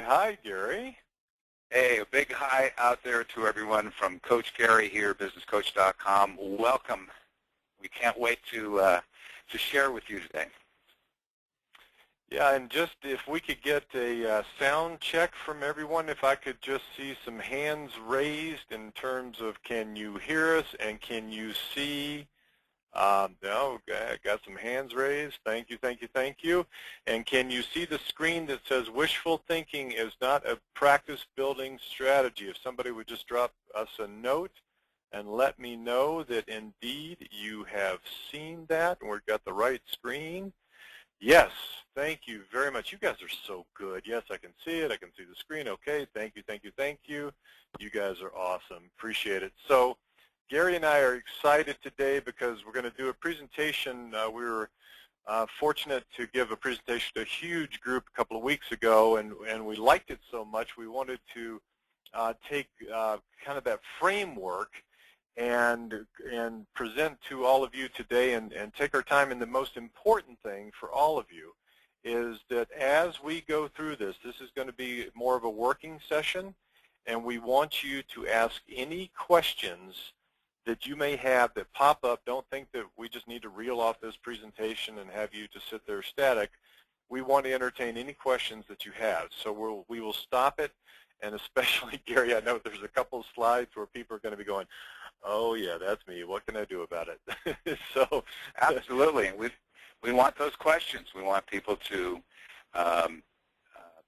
Hi, Gary. Hey, a big hi out there to everyone from Coach Gary here, businesscoach.com. Welcome. We can't wait to share with you today. Yeah, and just if we could get a sound check from everyone, if I could just see some hands raised in terms of can you hear us and can you see? No, I got some hands raised. Thank you, thank you, thank you. And can you see the screen that says wishful thinking is not a practice building strategy? If somebody would just drop us a note and let me know that indeed you have seen that and we've got the right screen. Yes, thank you very much. You guys are so good. Yes, I can see it. I can see the screen. Okay, thank you, thank you, thank you. You guys are awesome. Appreciate it. So Gary and I are excited today because we're going to do a presentation. We were fortunate to give a presentation to a huge group a couple of weeks ago, and we liked it so much we wanted to take kind of that framework and present to all of you today and take our time. And the most important thing for all of you is that as we go through this is going to be more of a working session, and we want you to ask any questions that you may have that pop up. Don't think that we just need to reel off this presentation and have you to sit there static. We want to entertain any questions that you have. So we will stop it, and especially, Gary, I know there's a couple of slides where people are going to be going, oh, yeah, that's me. What can I do about it? So absolutely. We want those questions. We want people to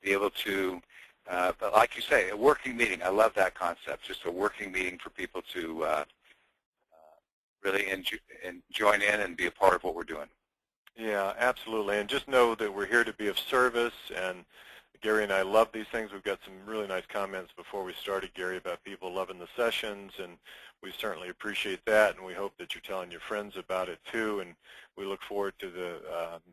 be able to, but like you say, a working meeting. I love that concept, just a working meeting for people to really join in and be a part of what we're doing. Yeah, absolutely. And just know that we're here to be of service, and Gary and I love these things. We've got some really nice comments before we started, Gary, about people loving the sessions, and we certainly appreciate that, and we hope that you're telling your friends about it too, and we look forward to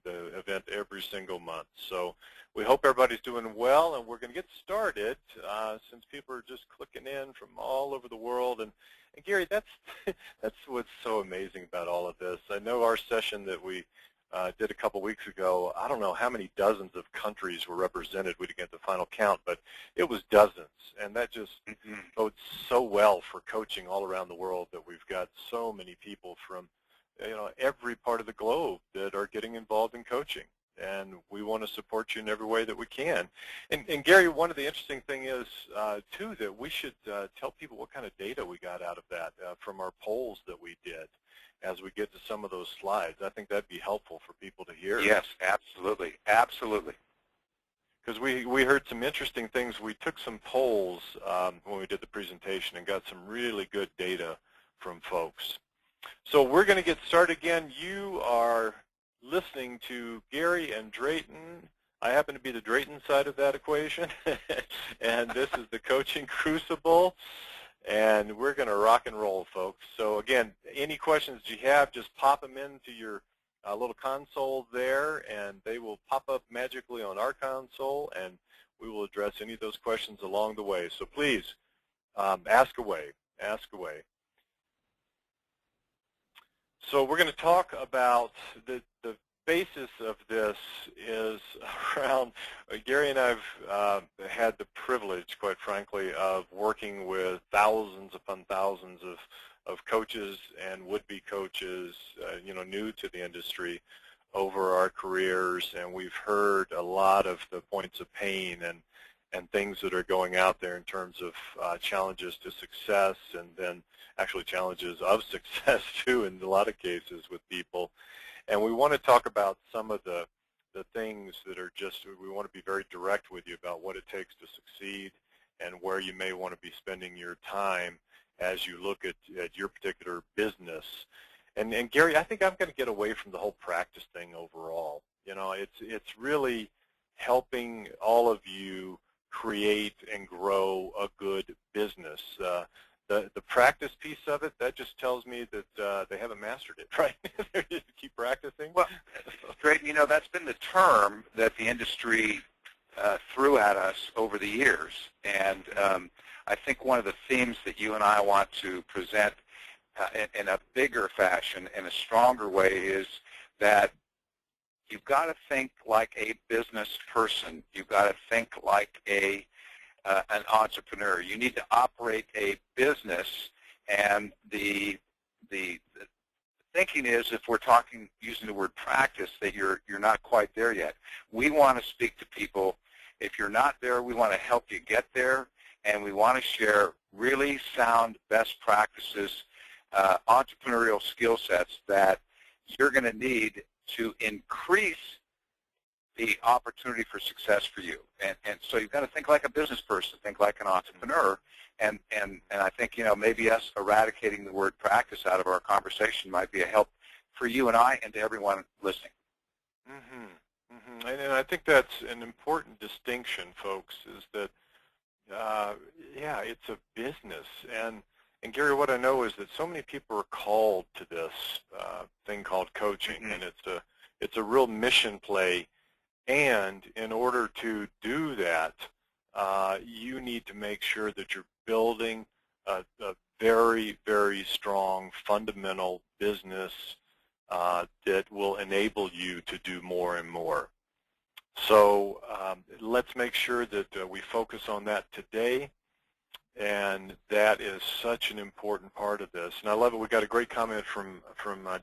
the event every single month. So we hope everybody's doing well, and we're going to get started since people are just clicking in from all over the world. And Gary, that's what's so amazing about all of this. I know our session that we did a couple weeks ago, I don't know how many dozens of countries were represented. We didn't get the final count, but it was dozens, and that just bodes so well for coaching all around the world that we've got so many people from every part of the globe that are getting involved in coaching, and we want to support you in every way that we can. And Gary, one of the interesting things is too that we should tell people what kind of data we got out of that from our polls that we did as we get to some of those slides. I think that'd be helpful for people to hear. Yes, absolutely, absolutely. Because we heard some interesting things. We took some polls when we did the presentation and got some really good data from folks. So we're going to get started again. You are listening to Gary and Drayton. I happen to be the Drayton side of that equation, and this is the Coaching Crucible. And we're going to rock and roll, folks. So again, any questions you have, just pop them into your little console there, and they will pop up magically on our console, and we will address any of those questions along the way. So please, ask away, ask away. So we're going to talk about the basis of this is around, Gary and I have had the privilege, quite frankly, of working with thousands upon thousands of coaches and would-be coaches, new to the industry over our careers, and we've heard a lot of the points of pain and things that are going out there in terms of challenges to success, and then actually challenges of success too in a lot of cases with people. And we want to talk about some of the things that are just, we want to be very direct with you about what it takes to succeed and where you may want to be spending your time as you look at your particular business. And Gary, I think I'm going to get away from the whole practice thing overall. It's really helping all of you create and grow a good business. The practice piece of it, that just tells me that they haven't mastered it, right? They just keep practicing. Well, Drayton, that's been the term that the industry threw at us over the years. And I think one of the themes that you and I want to present in a bigger fashion, in a stronger way, is that you've got to think like a business person. You've got to think like an entrepreneur. You need to operate a business, and the thinking is, if we're talking using the word practice, that you're not quite there yet. We want to speak to people. If you're not there, we want to help you get there, and we want to share really sound best practices, entrepreneurial skill sets that you're going to need to increase the opportunity for success for you. And so you've got to think like a business person, think like an entrepreneur, and I think, maybe us eradicating the word practice out of our conversation might be a help for you and I and to everyone listening. Mm-hmm. And I think that's an important distinction, folks, is that, yeah, it's a business. And Gary, what I know is that so many people are called to this thing called coaching, and it's a real mission play. And in order to do that, you need to make sure that you're building a very, very strong fundamental business that will enable you to do more and more. So let's make sure that we focus on that today. And that is such an important part of this. And I love it. We got a great comment from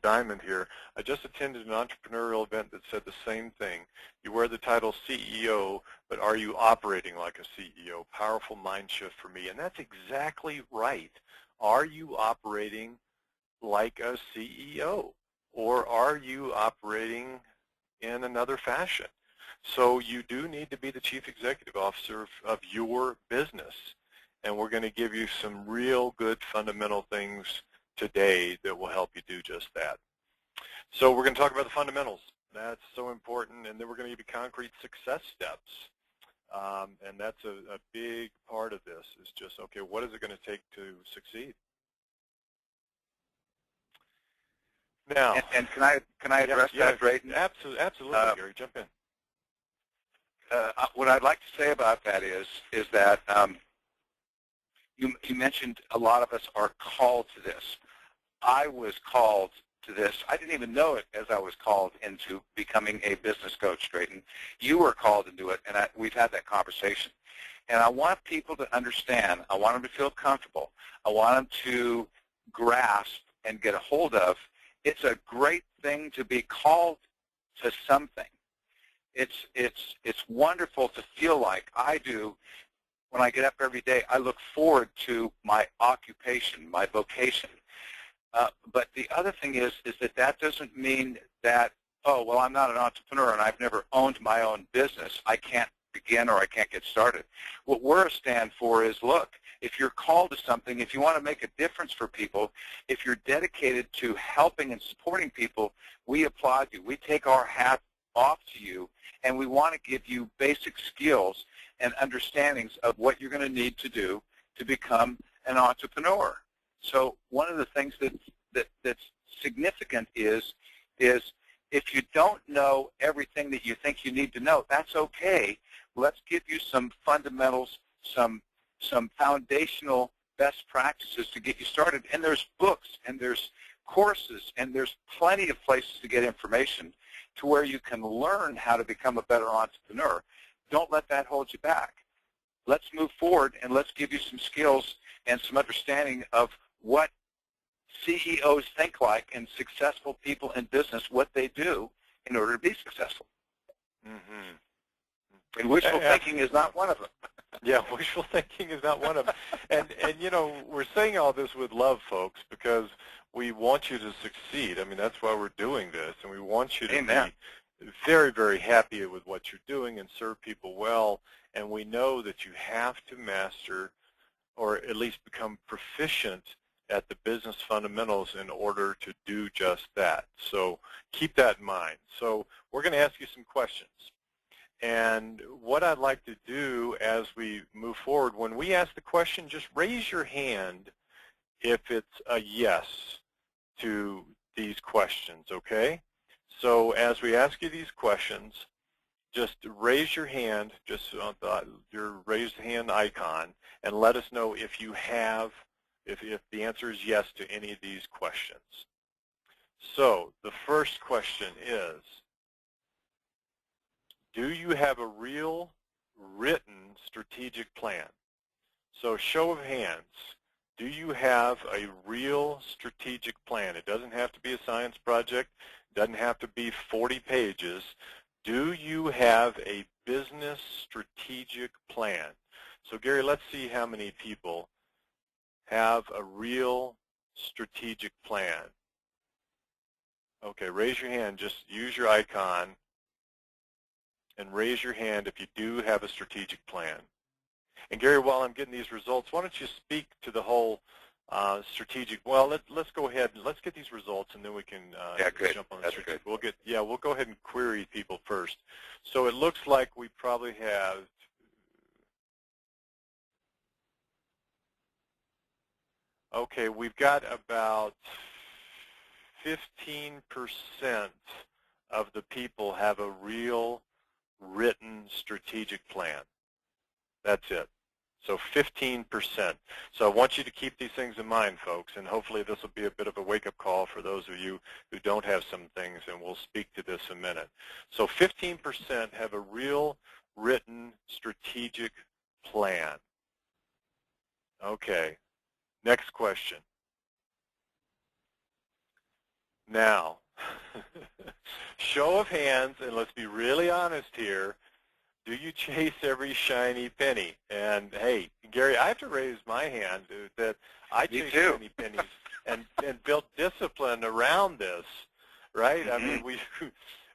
Diamond here. I just attended an entrepreneurial event that said the same thing. You wear the title CEO, but are you operating like a CEO? Powerful mind shift for me. And that's exactly right. Are you operating like a CEO? Or are you operating in another fashion? So you do need to be the chief executive officer of your business. And we're going to give you some real good fundamental things today that will help you do just that. So we're going to talk about the fundamentals. That's so important. And then we're going to give you concrete success steps. And that's a big part of this is just, okay, what is it going to take to succeed? Now, and can I address that, Drayton? Absolutely, Gary. Jump in. What I'd like to say about that is that you mentioned a lot of us are called to this. I was called to this. I didn't even know it as I was called into becoming a business coach, Drayton. You were called into it, and we've had that conversation. And I want people to understand. I want them to feel comfortable. I want them to grasp and get a hold of. It's a great thing to be called to something. It's wonderful to feel like I do. When I get up every day, I look forward to my occupation, my vocation. But the other thing is that doesn't mean that, oh, well, I'm not an entrepreneur and I've never owned my own business. I can't begin or I can't get started. What we're a stand for is, look, if you're called to something, if you want to make a difference for people, if you're dedicated to helping and supporting people, we applaud you. We take our hat off to you, and we want to give you basic skills and understandings of what you're going to need to do to become an entrepreneur. So one of the things that's significant is if you don't know everything that you think you need to know, that's okay. Let's give you some fundamentals, some foundational best practices to get you started. And there's books and there's courses and there's plenty of places to get information to where you can learn how to become a better entrepreneur. Don't let that hold you back. Let's move forward and let's give you some skills and some understanding of what CEOs think like and successful people in business, what they do in order to be successful. Mm-hmm. And wishful thinking is not one of them. Yeah, wishful thinking is not one of them. And we're saying all this with love, folks, because we want you to succeed. I mean, that's why we're doing this, and we want you to be very, very happy with what you're doing and serve people well. And we know that you have to master or at least become proficient at the business fundamentals in order to do just that. So keep that in mind. So we're going to ask you some questions. And what I'd like to do as we move forward, when we ask the question, just raise your hand if it's a yes to these questions, okay? So as we ask you these questions, just raise your hand, just on your raised hand icon, and let us know if you have, if the answer is yes to any of these questions. So the first question is, Do you have a real written strategic plan? So show of hands, do you have a real strategic plan? It doesn't have to be a science project. It doesn't have to be 40 pages. Do you have a business strategic plan? So Gary, let's see how many people have a real strategic plan. Okay, raise your hand. Just use your icon and raise your hand if you do have a strategic plan. And Gary, while I'm getting these results, why don't you speak to the whole strategic? Well, let's go ahead and let's get these results, and then we can jump on the strategic. We'll go ahead and query people first. So it looks like we probably have we've got about 15% of the people have a real written strategic plan. That's it. So 15%. So I want you to keep these things in mind, folks, and hopefully this will be a bit of a wake-up call for those of you who don't have some things, and we'll speak to this in a minute. So 15% have a real written strategic plan. Okay, next question. Now, show of hands, and let's be really honest here, do you chase every shiny penny? And hey, Gary, I have to raise my hand that I chase shiny pennies and built discipline around this, right? I mean,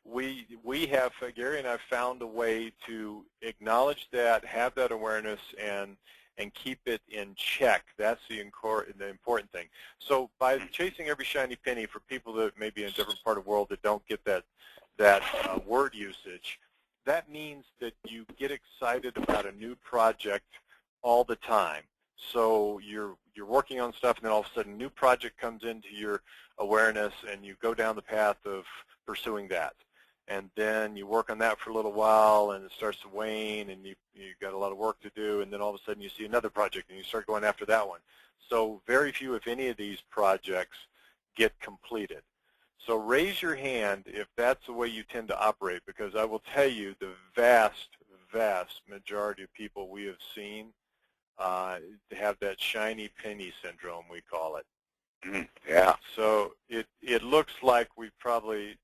we have, Gary and I found a way to acknowledge that, have that awareness, and keep it in check. That's the important thing. So by chasing every shiny penny, for people that may be in a different part of the world that don't get that word usage, that means that you get excited about a new project all the time. So you're working on stuff, and then all of a sudden a new project comes into your awareness, and you go down the path of pursuing that. And then you work on that for a little while, and it starts to wane, and you've got a lot of work to do, and then all of a sudden you see another project, and you start going after that one. So very few, if any, of these projects get completed. So raise your hand if that's the way you tend to operate, because I will tell you the vast, vast majority of people we have seen have that shiny penny syndrome, we call it. Yeah. So it looks like we probably,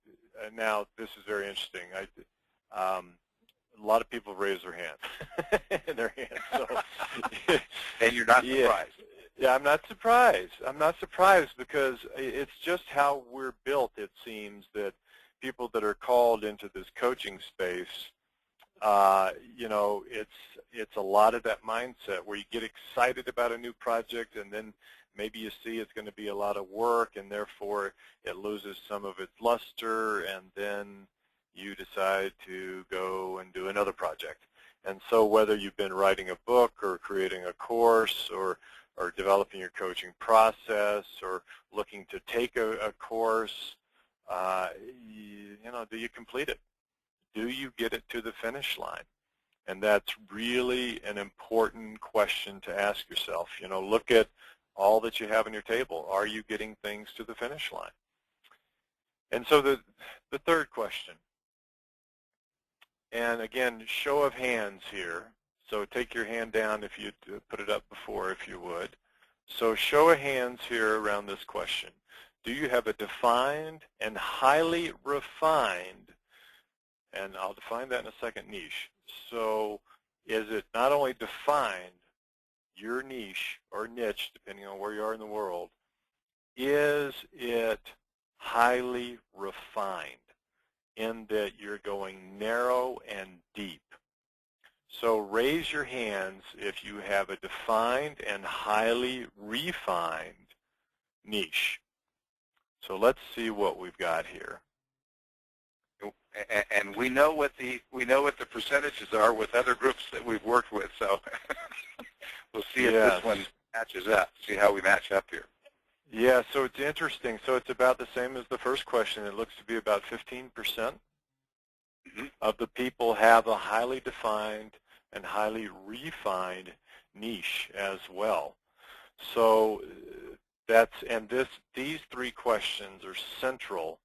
now this is very interesting. A lot of people raise their hand. So, and you're not surprised. Yeah, I'm not surprised. I'm not surprised because it's just how we're built, it seems, that people that are called into this coaching space, it's a lot of that mindset where you get excited about a new project, and then maybe you see it's going to be a lot of work, and therefore it loses some of its luster, and then you decide to go and do another project. And so whether you've been writing a book or creating a course or developing your coaching process or looking to take a course, do you complete it? Do you get it to the finish line? And that's really an important question to ask yourself. Look at all that you have on your table. Are you getting things to the finish line? And so the third question, and again, show of hands here. So take your hand down if you put it up before, if you would. So show of hands here around this question. Do you have a defined and highly refined, and I'll define that in a second, niche. So is it not only defined, your niche or niche, depending on where you are in the world, is it highly refined in that you're going narrow and deep? So raise your hands if you have a defined and highly refined niche. So let's see what we've got here. And we know what the percentages are with other groups that we've worked with. So we'll see if this one matches up. See how we match up here. Yeah. So it's interesting. So it's about the same as the first question. It looks to be about 15% of the people have a highly defined and highly refined niche as well. So these three questions are central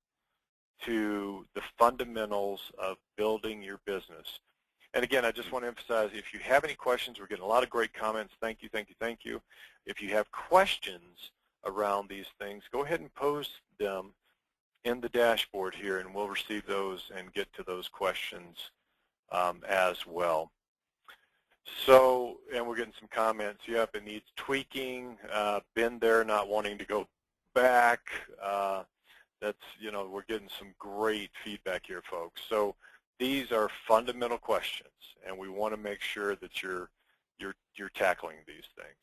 to the fundamentals of building your business. And again, I just want to emphasize, if you have any questions, we're getting a lot of great comments. Thank you, thank you, thank you. If you have questions around these things, go ahead and post them in the dashboard here, and we'll receive those and get to those questions as well. So, and we're getting some comments. Yep, it needs tweaking. Been there, not wanting to go back. That's, you know, we're getting some great feedback here, folks. So these are fundamental questions, and we want to make sure that you're tackling these things.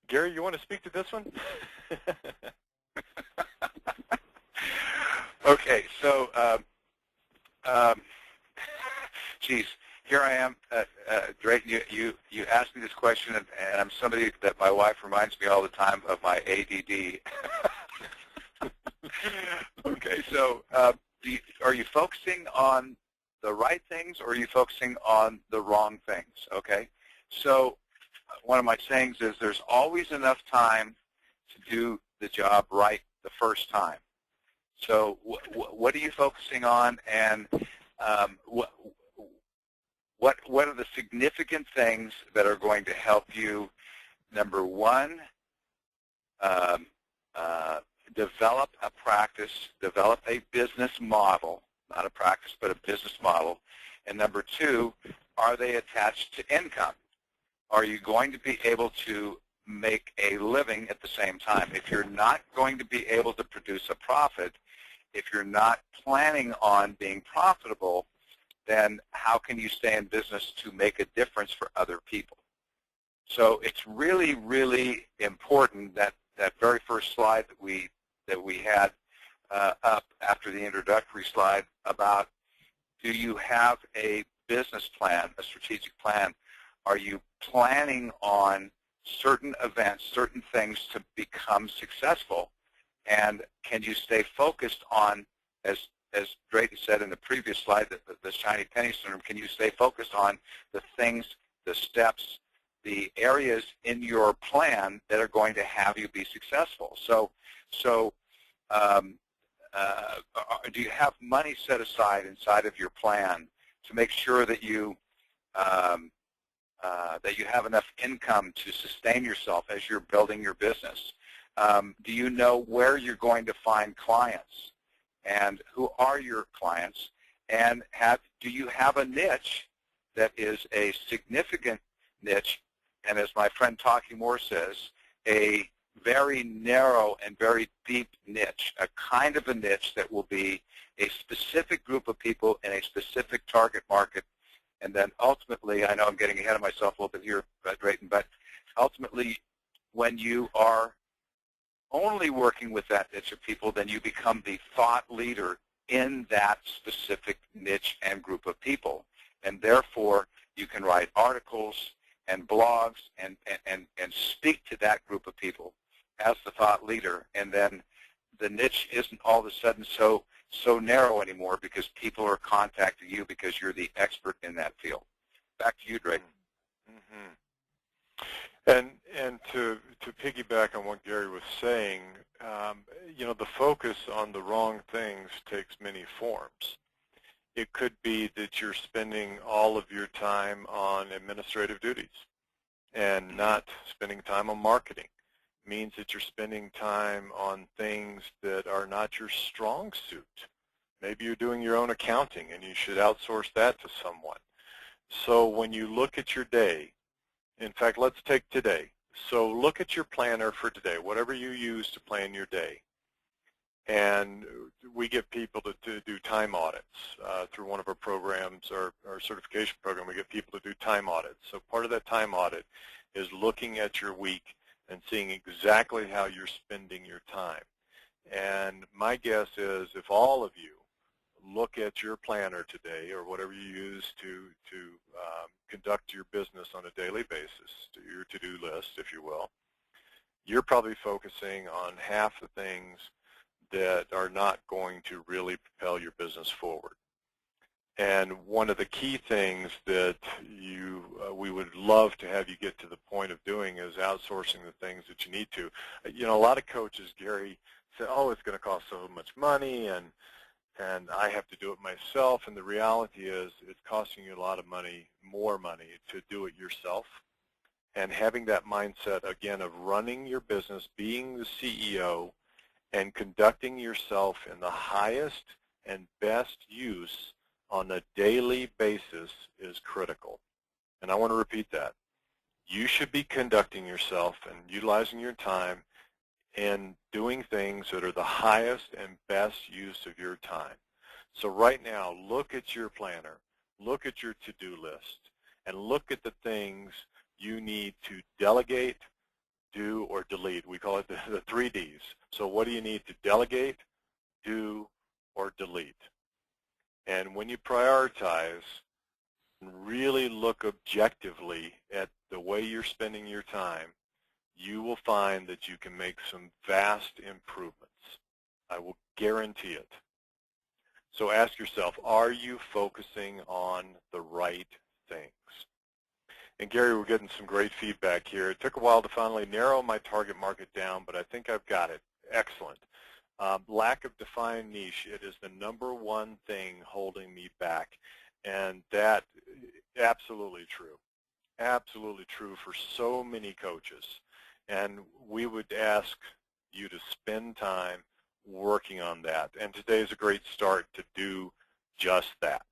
Gary, you want to speak to this one? Okay, so, geez, here I am. Drayton, you asked me this question, and I'm somebody that my wife reminds me all the time of my ADD. Okay, so are you focusing on the right things, or are you focusing on the wrong things? Okay, so one of my sayings is there's always enough time to do the job right the first time. So what are you focusing on, and what are the significant things that are going to help you, number one, develop a practice, develop a business model, not a practice, but a business model, and number two, are they attached to income? Are you going to be able to make a living at the same time? If you're not going to be able to produce a profit, if you're not planning on being profitable, then how can you stay in business to make a difference for other people? So it's really, really important that that very first slide that we had up after the introductory slide about, do you have a business plan, a strategic plan? Are you planning on certain events, certain things to become successful? And can you stay focused on, as Drayton said in the previous slide, the shiny penny syndrome, can you stay focused on the things, the steps, the areas in your plan that are going to have you be successful? So do you have money set aside inside of your plan to make sure that you have enough income to sustain yourself as you're building your business? Do you know where you're going to find clients, and who are your clients? And do you have a niche that is a significant niche, and as my friend Talkie Moore says, a very narrow and very deep niche, a kind of a niche that will be a specific group of people in a specific target market. And then ultimately, I know I'm getting ahead of myself a little bit here, Drayton, but ultimately, when you are only working with that niche of people, then you become the thought leader in that specific niche and group of people. And therefore, you can write articles and blogs and speak to that group of people as the thought leader. And then the niche isn't all of a sudden so narrow anymore, because people are contacting you because you're the expert in that field. Back to you, Drayton. Mm-hmm. And to piggyback on what Gary was saying, you know, the focus on the wrong things takes many forms. It could be that you're spending all of your time on administrative duties and not spending time on marketing. It means that you're spending time on things that are not your strong suit. Maybe you're doing your own accounting and you should outsource that to someone. So when you look at your day, in fact, let's take today. So look at your planner for today, whatever you use to plan your day. And we get people to do time audits through one of our programs, our certification program. We get people to do time audits. So part of that time audit is looking at your week and seeing exactly how you're spending your time. And my guess is if all of you look at your planner today, or whatever you use to conduct your business on a daily basis, to your to-do list, if you will, you're probably focusing on half the things that are not going to really propel your business forward. And one of the key things that we would love to have you get to the point of doing is outsourcing the things that you need to. You know, a lot of coaches, Gary, say, oh, it's going to cost so much money, and I have to do it myself. And the reality is it's costing you a lot of money, more money, to do it yourself. And having that mindset, again, of running your business, being the CEO, and conducting yourself in the highest and best use on a daily basis is critical. And I want to repeat that. You should be conducting yourself and utilizing your time and doing things that are the highest and best use of your time. So right now, look at your planner, look at your to-do list, and look at the things you need to delegate, do, or delete. We call it the 3 Ds. So what do you need to delegate, do, or delete? And when you prioritize and really look objectively at the way you're spending your time, you will find that you can make some vast improvements. I will guarantee it. So ask yourself, are you focusing on the right things? And Gary, we're getting some great feedback here. It took a while to finally narrow my target market down, but I think I've got it. Excellent. Lack of defined niche, it is the #1 thing holding me back. And that, absolutely true. Absolutely true for so many coaches. And we would ask you to spend time working on that. And today is a great start to do just that.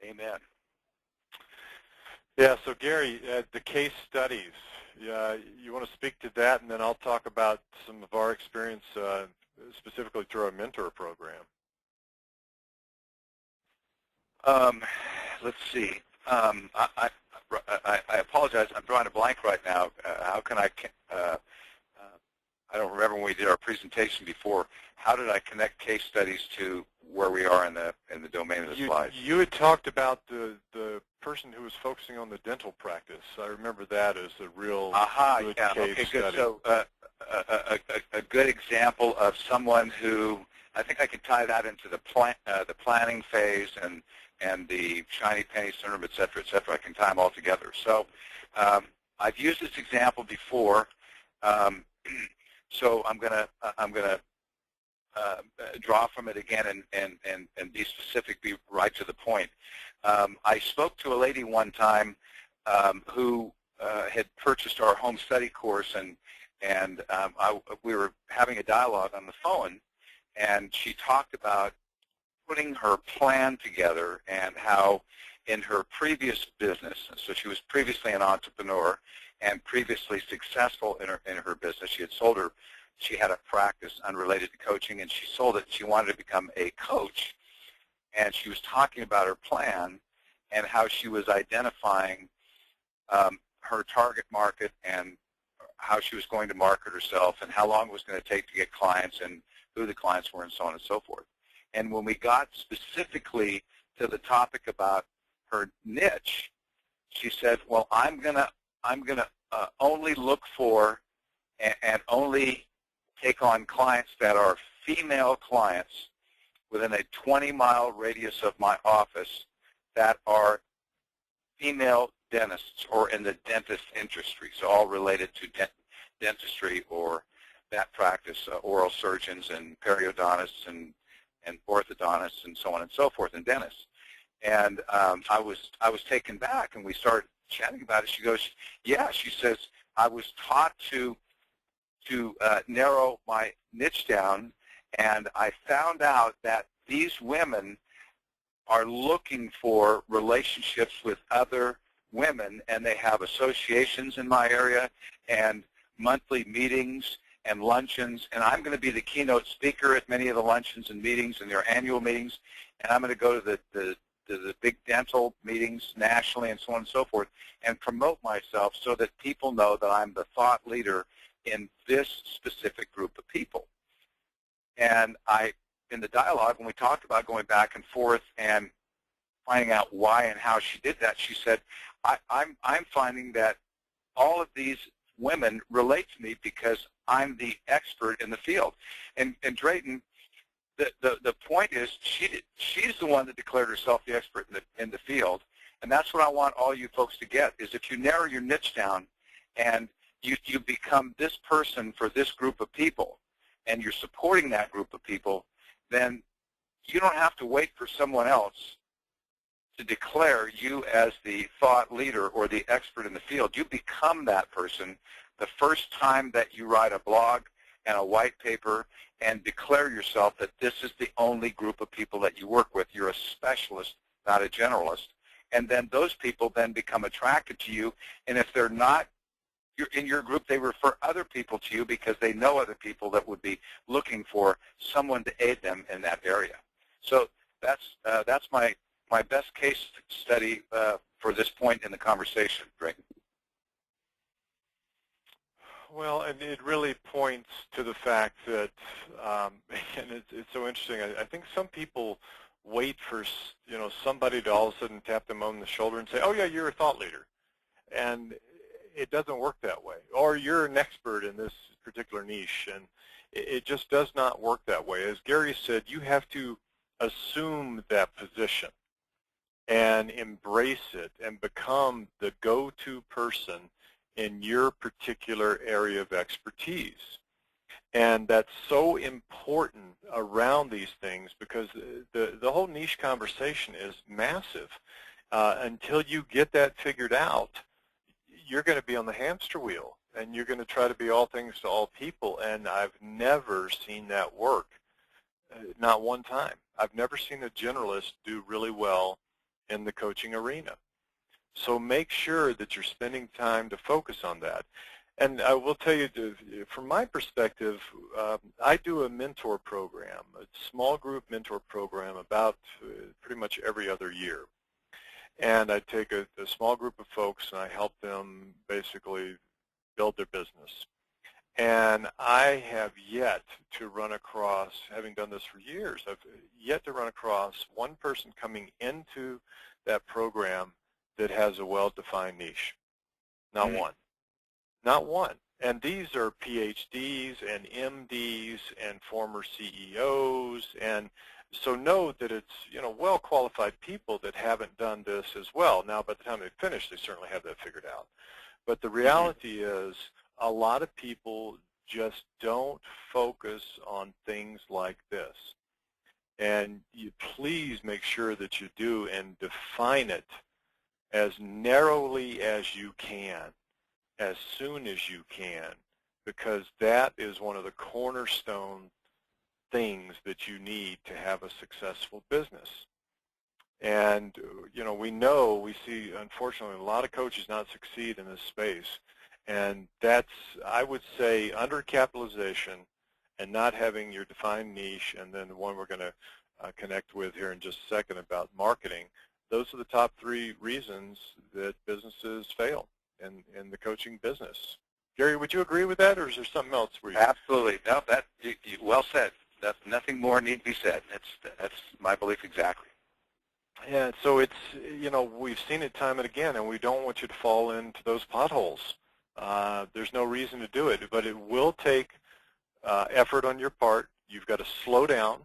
Amen. Yeah, so Gary, the case studies, you want to speak to that, and then I'll talk about some of our experience specifically through our mentor program. Let's see. I apologize. I'm drawing a blank right now. How can I don't remember when we did our presentation before. How did I connect case studies to where we are in the domain of the slides? You had talked about the person who was focusing on the dental practice. I remember that as a real good case study. So a good example of someone who, I think I can tie that into the planning phase and the shiny penny syndrome, et cetera, et cetera. I can tie them all together. So I've used this example before. So I'm gonna draw from it again and be specific, be right to the point. I spoke to a lady one time who had purchased our home study course, and we were having a dialogue on the phone, and she talked about putting her plan together and how in her previous business, so she was previously an entrepreneur and previously successful in her business. She had a practice unrelated to coaching, and she sold it. She wanted to become a coach, and she was talking about her plan and how she was identifying her target market and how she was going to market herself and how long it was going to take to get clients and who the clients were and so on and so forth. And when we got specifically to the topic about her niche, she said, well, I'm gonna only look for and only take on clients that are female clients within a 20-mile radius of my office that are female dentists or in the dentist industry, so all related to dentistry or that practice, oral surgeons and periodontists and orthodontists and so on and so forth, and dentists. And I was taken back, and we started chatting about it. She goes, yeah, she says, I was taught to narrow my niche down, and I found out that these women are looking for relationships with other women, and they have associations in my area and monthly meetings and luncheons, and I'm going to be the keynote speaker at many of the luncheons and meetings and their annual meetings, and I'm going to go to the big dental meetings nationally and so on and so forth and promote myself so that people know that I'm the thought leader in this specific group of people. And in the dialogue, when we talked about going back and forth and finding out why and how she did that, she said, I'm finding that all of these women relate to me because I'm the expert in the field. And Drayton, the point is she's the one that declared herself the expert in the field, and that's what I want all you folks to get, is if you narrow your niche down and you become this person for this group of people, and you're supporting that group of people, then you don't have to wait for someone else to declare you as the thought leader or the expert in the field. You become that person the first time that you write a blog and a white paper and declare yourself that this is the only group of people that you work with. You're a specialist, not a generalist. And then those people then become attracted to you, and if they're not in your group, they refer other people to you because they know other people that would be looking for someone to aid them in that area. So that's my best case study for this point in the conversation, Drayton. Well, and it really points to the fact that, and it's so interesting. I think some people wait for somebody to all of a sudden tap them on the shoulder and say, "Oh yeah, you're a thought leader," and it doesn't work that way. Or you're an expert in this particular niche, and it just does not work that way. As Gary said, you have to assume that position and embrace it and become the go-to person in your particular area of expertise. And that's so important around these things because the whole niche conversation is massive. Until you get that figured out, you're going to be on the hamster wheel, and you're going to try to be all things to all people, and I've never seen that work, not one time. I've never seen a generalist do really well in the coaching arena. So make sure that you're spending time to focus on that. And I will tell you, from my perspective, I do a mentor program, a small group mentor program about pretty much every other year. And I take a small group of folks and I help them basically build their business. And I have yet to run across, having done this for years, I've yet to run across one person coming into that program that has a well-defined niche. Not one. Not one. And these are PhDs and MDs and former CEOs, and so know that it's well-qualified people that haven't done this as well. Now, by the time they finish, they certainly have that figured out. But the reality is a lot of people just don't focus on things like this. And you please make sure that you do and define it as narrowly as you can, as soon as you can, because that is one of the cornerstone things that you need to have a successful business. And we see, unfortunately, a lot of coaches not succeed in this space, and that's, I would say, undercapitalization and not having your defined niche, and then the one we're going to connect with here in just a second about marketing. Those are the top 3 reasons that businesses fail in the coaching business. Gary, would you agree with that, or is there something else? Absolutely. No, well said. Nothing more need be said. That's my belief exactly. Yeah, so it's, we've seen it time and again, and we don't want you to fall into those potholes. There's no reason to do it, but it will take effort on your part. You've got to slow down,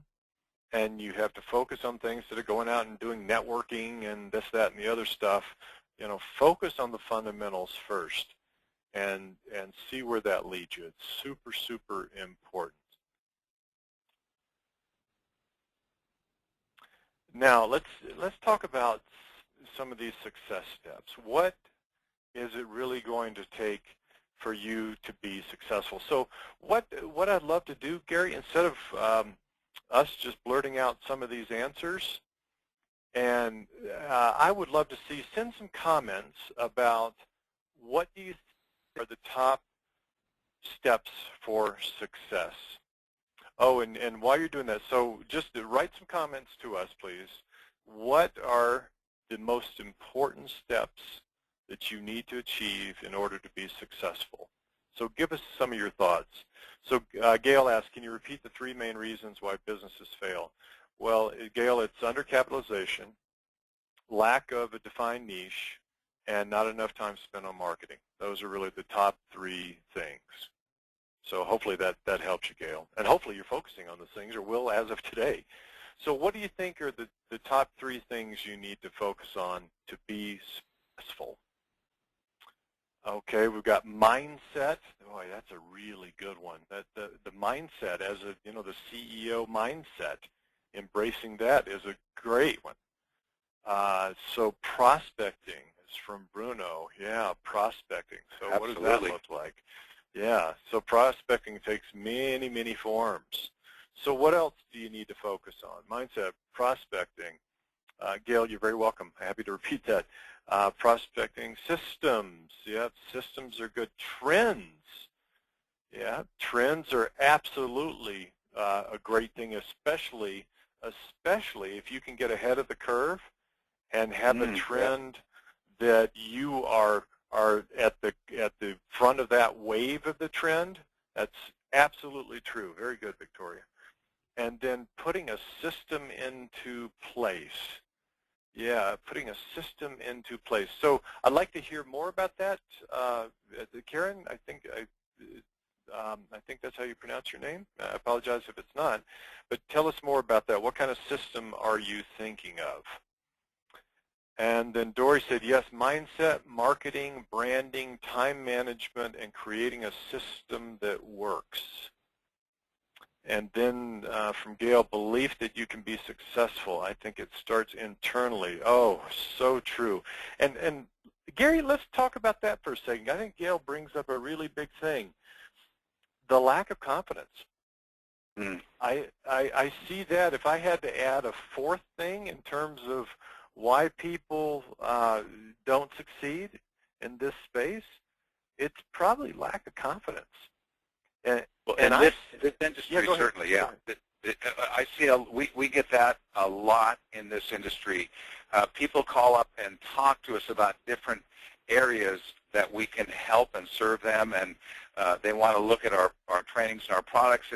and you have to focus on things that are going out and doing networking and this, that, and the other stuff. Focus on the fundamentals first and see where that leads you. It's super, super important. Now, let's talk about some of these success steps. What is it really going to take for you to be successful? So what I'd love to do, Gary, instead of us just blurting out some of these answers, and I would love to send some comments about what do you think are the top steps for success. Oh, and while you're doing that, so just write some comments to us, please. What are the most important steps that you need to achieve in order to be successful? So give us some of your thoughts. So Gail asked, can you repeat the 3 main reasons why businesses fail? Well, Gail, it's undercapitalization, lack of a defined niche, and not enough time spent on marketing. Those are really the top 3 things. So hopefully that helps you, Gail. And hopefully you're focusing on those things, or will as of today. So what do you think are the top 3 things you need to focus on to be successful? Okay, we've got mindset. Boy, that's a really good one. The mindset as a, the CEO mindset, embracing that is a great one. So prospecting is from Bruno. Yeah, prospecting. So Absolutely. What does that look like? Yeah, so prospecting takes many, many forms. So what else do you need to focus on? Mindset, prospecting. Gail, you're very welcome. Happy to repeat that. Prospecting, systems. Yeah, systems are good. Trends. Yeah, trends are absolutely a great thing, especially if you can get ahead of the curve and have a trend that you are at the front of that wave of the trend. That's absolutely true. Very good, Victoria. And then putting a system into place. Yeah, putting a system into place. So I'd like to hear more about that. Karen, I think that's how you pronounce your name. I apologize if it's not. But tell us more about that. What kind of system are you thinking of? And then Dory said, yes, mindset, marketing, branding, time management, and creating a system that works. And then from Gail, belief that you can be successful. I think it starts internally. Oh, so true. And Gary, let's talk about that for a second. I think Gail brings up a really big thing, the lack of confidence. I see that. If I had to add a 4th thing in terms of why people don't succeed in this space, it's probably lack of confidence. And this industry, certainly, yeah. I see we get that a lot in this industry. People call up and talk to us about different areas that we can help and serve them, and they want to look at our trainings and our products,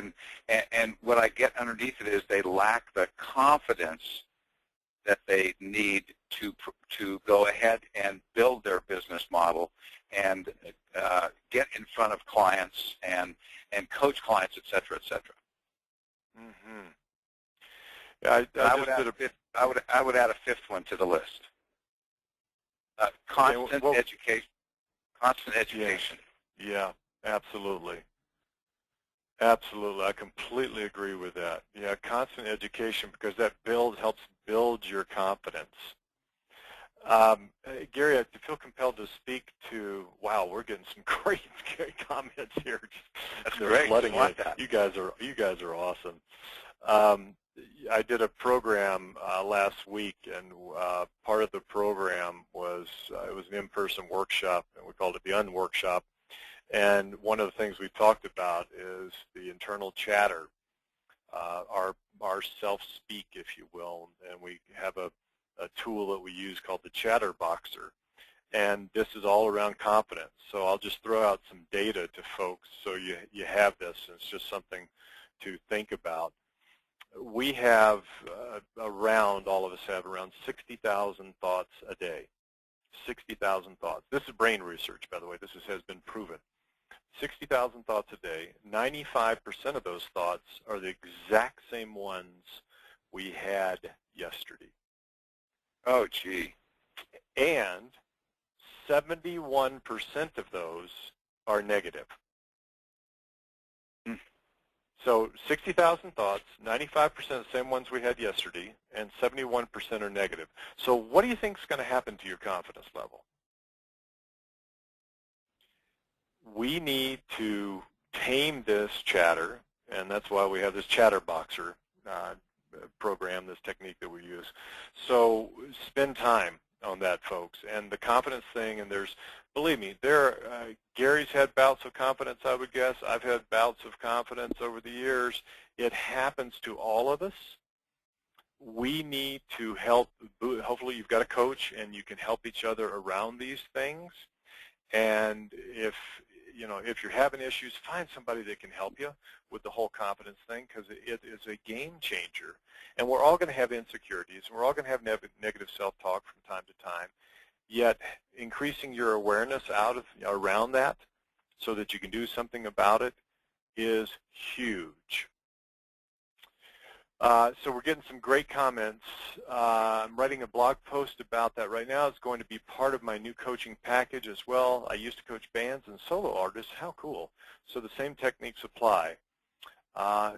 and what I get underneath it is they lack the confidence that they need to go ahead and build their business model and get in front of clients and coach clients, et cetera, et cetera. Mm-hmm. Yeah, I would add a 5th one to the list. Constant education. Constant education. Yeah, absolutely. Absolutely. I completely agree with that. Yeah, constant education, because that helps build your confidence. Gary, I feel compelled to speak to, wow, we're getting some great comments here. That's great. Flooding it. You guys are awesome. I did a program last week, and part of the program was it was an in-person workshop, and we called it the Unworkshop. And one of the things we talked about is the internal chatter, our self-speak, if you will, and we have a tool that we use called the Chatter Boxer. And this is all around confidence. So I'll just throw out some data to folks so you have this, and it's just something to think about. We have all of us have around 60,000 thoughts a day. 60,000 thoughts. This is brain research, by the way. This has been proven. 60,000 thoughts a day. 95% of those thoughts are the exact same ones we had yesterday. Oh, gee. And 71% of those are negative. So 60,000 thoughts, 95% the same ones we had yesterday, and 71% are negative. So what do you think is going to happen to your confidence level? We need to tame this chatter, and that's why we have this Chatter Boxer program, this technique that we use. So spend time on that, folks. And the confidence thing, and believe me, Gary's had bouts of confidence, I would guess. I've had bouts of confidence over the years. It happens to all of us. We need to help. Hopefully you've got a coach and you can help each other around these things. And if you're having issues, find somebody that can help you with the whole confidence thing, because it is a game changer. And we're all going to have insecurities, and we're all going to have negative self-talk from time to time. Yet increasing your awareness around that so that you can do something about it is huge. So we're getting some great comments. I'm writing a blog post about that right now. It's going to be part of my new coaching package as well. I used to coach bands and solo artists. How cool. So the same techniques apply.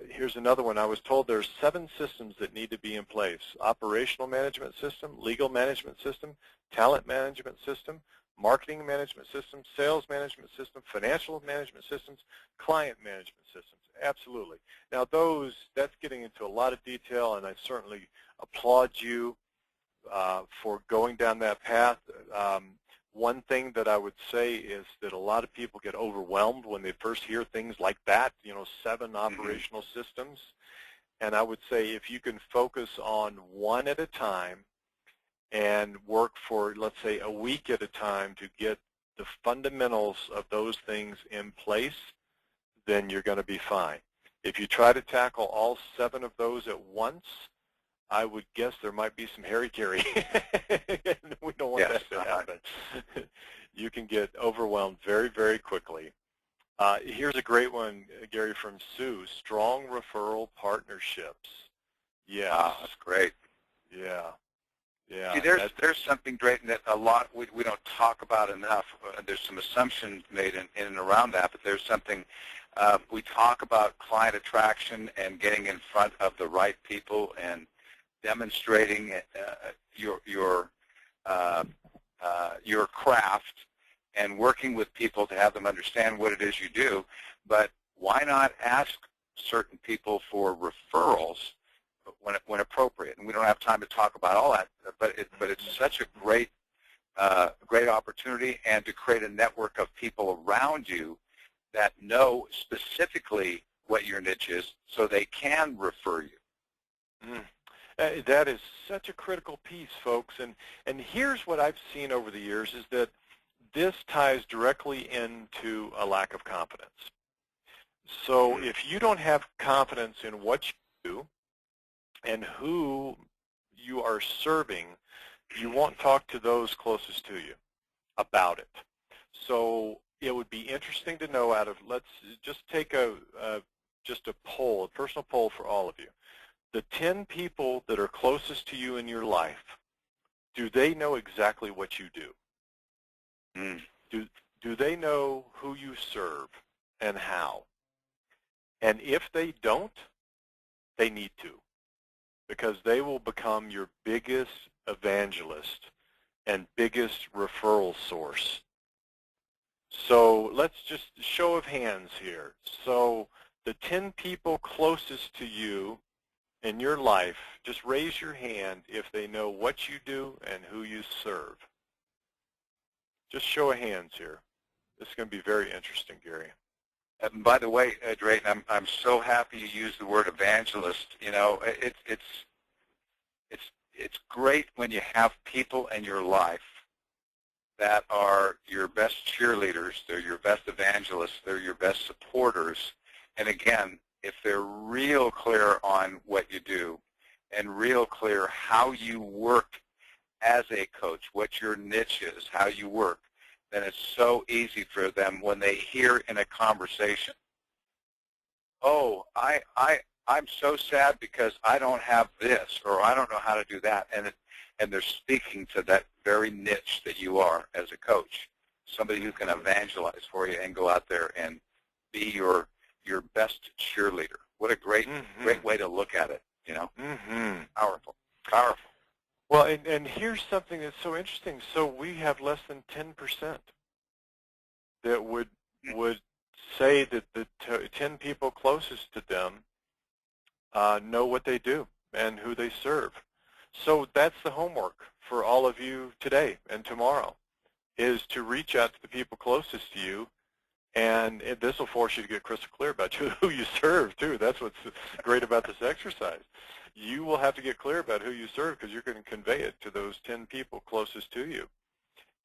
Here's another one. I was told there's 7 systems that need to be in place. Operational management system, legal management system, talent management system, marketing management system, sales management system, financial management systems, client management systems. Absolutely. Now that's getting into a lot of detail, and I certainly applaud you for going down that path. One thing that I would say is that a lot of people get overwhelmed when they first hear things like that, 7 operational systems. And I would say if you can focus on one at a time and work for, let's say, a week at a time to get the fundamentals of those things in place, then you're going to be fine. If you try to tackle all 7 of those at once, I would guess there might be some hairy-carry. We don't want that to happen. You can get overwhelmed very, very quickly. Here's a great one, Gary, from Sue. Strong referral partnerships. Yeah. Wow, that's great. Yeah. Yeah. See, there's something great that a lot we don't talk about enough. There's some assumptions made in and around that, but there's something we talk about client attraction and getting in front of the right people and demonstrating your craft and working with people to have them understand what it is you do. But why not ask certain people for referrals when appropriate? And we don't have time to talk about all that, but it's such a great opportunity, and to create a network of people around you that know specifically what your niche is, so they can refer you. That is such a critical piece, folks. And here's what I've seen over the years is that this ties directly into a lack of confidence. So if you don't have confidence in what you do and who you are serving, you won't talk to those closest to you about it. So it would be interesting to know, let's just take just a poll, a personal poll for all of you. The 10 people that are closest to you in your life, do they know exactly what you do? Do they know who you serve and how? And if they don't, they need to, because they will become your biggest evangelist and biggest referral source. So let's just show of hands here. So the 10 people closest to you in your life, just raise your hand if they know what you do and who you serve. Just show of hands here. This is going to be very interesting, Gary. And by the way, Drayton, I'm so happy you used the word evangelist. It's great when you have people in your life that are your best cheerleaders, they're your best evangelists, they're your best supporters. And again, if they're real clear on what you do and real clear how you work as a coach, what your niche is, how you work, then it's so easy for them when they hear in a conversation, oh, I'm so sad because I don't have this, or I don't know how to do that, and they're speaking to that very niche that you are as a coach, somebody who can evangelize for you and go out there and be your best cheerleader. What a great way to look at it, Powerful. Well, and here's something that's so interesting. So we have less than 10% that would say that the 10 people closest to them know what they do and who they serve. So that's the homework for all of you today and tomorrow, is to reach out to the people closest to you. And this will force you to get crystal clear about who you serve, too. That's what's great about this exercise. You will have to get clear about who you serve, because you're going to convey it to those 10 people closest to you.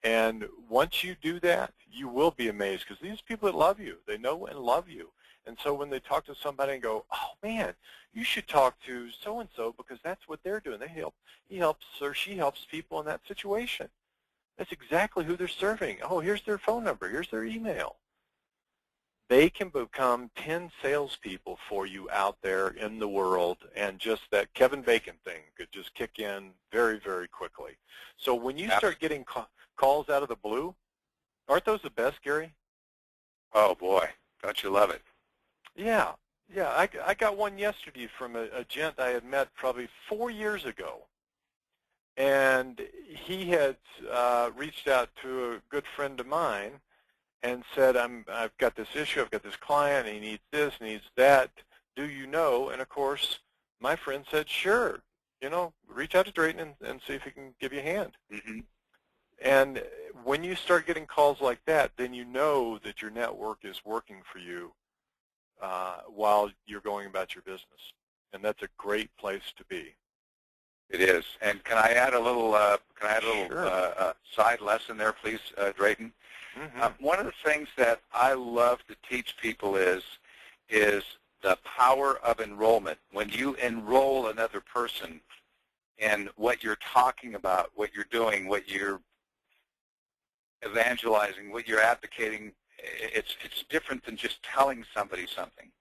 And once you do that, you will be amazed, because these people that love you, they know and love you. And so when they talk to somebody and go, oh, man, you should talk to so-and-so because that's what they're doing. He helps or she helps people in that situation. That's exactly who they're serving. Oh, here's their phone number. Here's their email. they can become 10 salespeople for you out there in the world, and just that Kevin Bacon thing could just kick in very, very quickly. So when you start getting calls out of the blue, aren't those the best, Gary? Oh, boy. Don't you love it? Yeah. Yeah, I got one yesterday from a gent I had met probably 4 years ago. And he had reached out to a good friend of mine and said, I've got this issue, I've got this client, he needs this, needs that. Do you know? And of course, my friend said, sure, reach out to Drayton and see if he can give you a hand. Mm-hmm. And when you start getting calls like that, then you know that your network is working for you while you're going about your business. And that's a great place to be. It is. And can I add a little Sure. Side lesson there, please, Drayton? Mm-hmm. One of the things that I love to teach people is the power of enrollment. When you enroll another person in what you're talking about, what you're doing, what you're evangelizing, what you're advocating, it's different than just telling somebody something.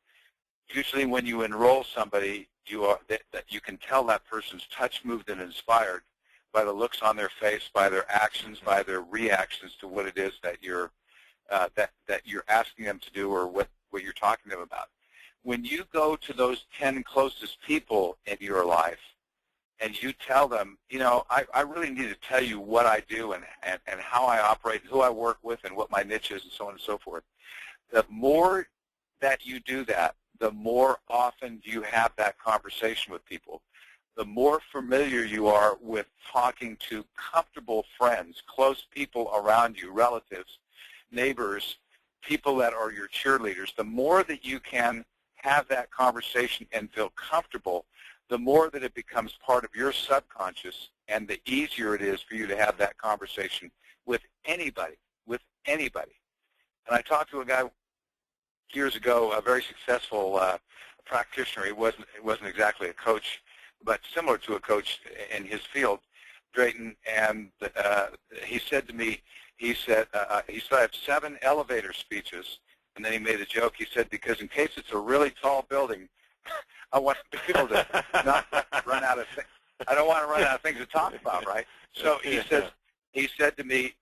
Usually when you enroll somebody, that you can tell that person's touched, moved, and inspired by the looks on their face, by their actions, by their reactions to what it is that you're asking them to do or what you're talking to them about. When you go to those 10 closest people in your life and you tell them, I really need to tell you what I do and how I operate, who I work with, and what my niche is, and so on and so forth, the more that you do that, the more often you have that conversation with people. The more familiar you are with talking to comfortable friends, close people around you, relatives, neighbors, people that are your cheerleaders, the more that you can have that conversation and feel comfortable, the more that it becomes part of your subconscious, and the easier it is for you to have that conversation with anybody, And I talked to a guy years ago, a very successful practitioner. He wasn't exactly a coach, but similar to a coach in his field, Drayton. And he said to me, he said, I have 7 elevator speeches. And then he made a joke. He said, because in case it's a really tall building, I want people to not run out of things. I don't want to run out of things to talk about, right? So he said to me,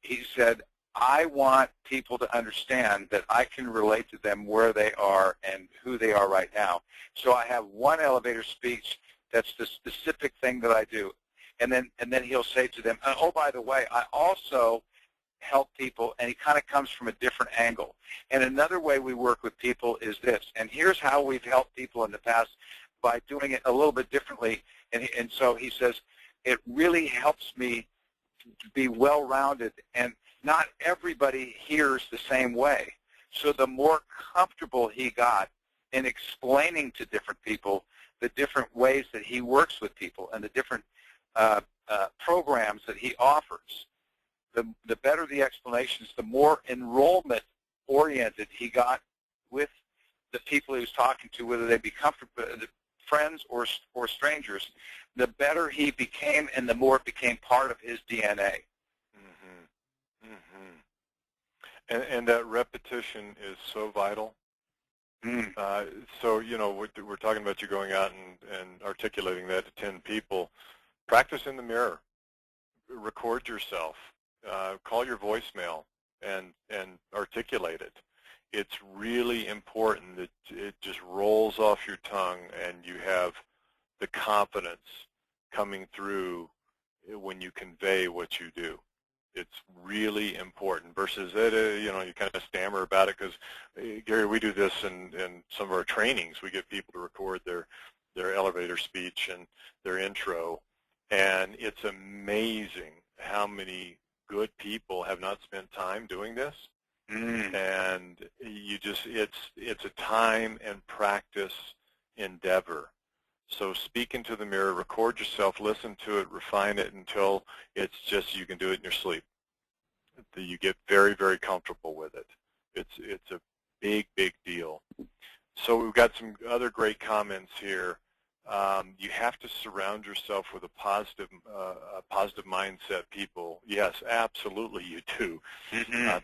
I want people to understand that I can relate to them where they are and who they are right now. So I have one elevator speech that's the specific thing that I do. And then he'll say to them, oh, by the way, I also help people, and he kind of comes from a different angle. And another way we work with people is this, and here's how we've helped people in the past by doing it a little bit differently. And so he says, it really helps me to be well-rounded, and not everybody hears the same way. So the more comfortable he got in explaining to different people the different ways that he works with people and the different programs that he offers, the better the explanations, the more enrollment-oriented he got with the people he was talking to, whether they be comfortable, friends or strangers, the better he became and the more it became part of his DNA. And that repetition is so vital. So, we're talking about you going out and articulating that to 10 people. Practice in the mirror. Record yourself. Call your voicemail and articulate it. It's really important that it just rolls off your tongue and you have the confidence coming through when you convey what you do. It's really important versus that, you kind of stammer about it because, Gary, we do this in some of our trainings. We get people to record their elevator speech and their intro, and it's amazing how many good people have not spent time doing this. And it's a time and practice endeavor. So speak into the mirror, record yourself, listen to it, refine it until it's just you can do it in your sleep. You get very, very comfortable with it. It's a big, big deal. So we've got some other great comments here. You have to surround yourself with a positive mindset people. Yes, absolutely you do.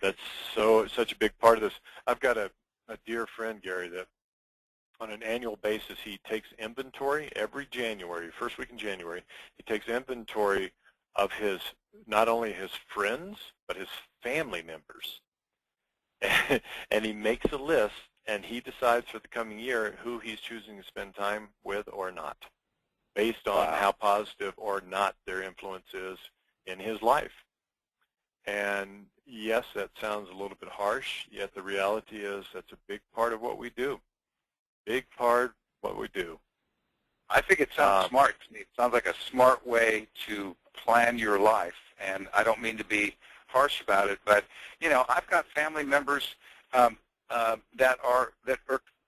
That's such a big part of this. I've got a a dear friend, Gary, that on an annual basis he takes inventory every January, first week in January. He takes inventory of his, not only his friends, but his family members. And he makes a list, and he decides for the coming year who he's choosing to spend time with or not, based on how positive or not their influence is in his life. And yes, that sounds a little bit harsh, yet the reality is that's a big part of what we do. Big part of what we do. I think it sounds smart to me. It sounds like a smart way to plan your life, and I don't mean to be harsh about it, but you know, I've got family members that are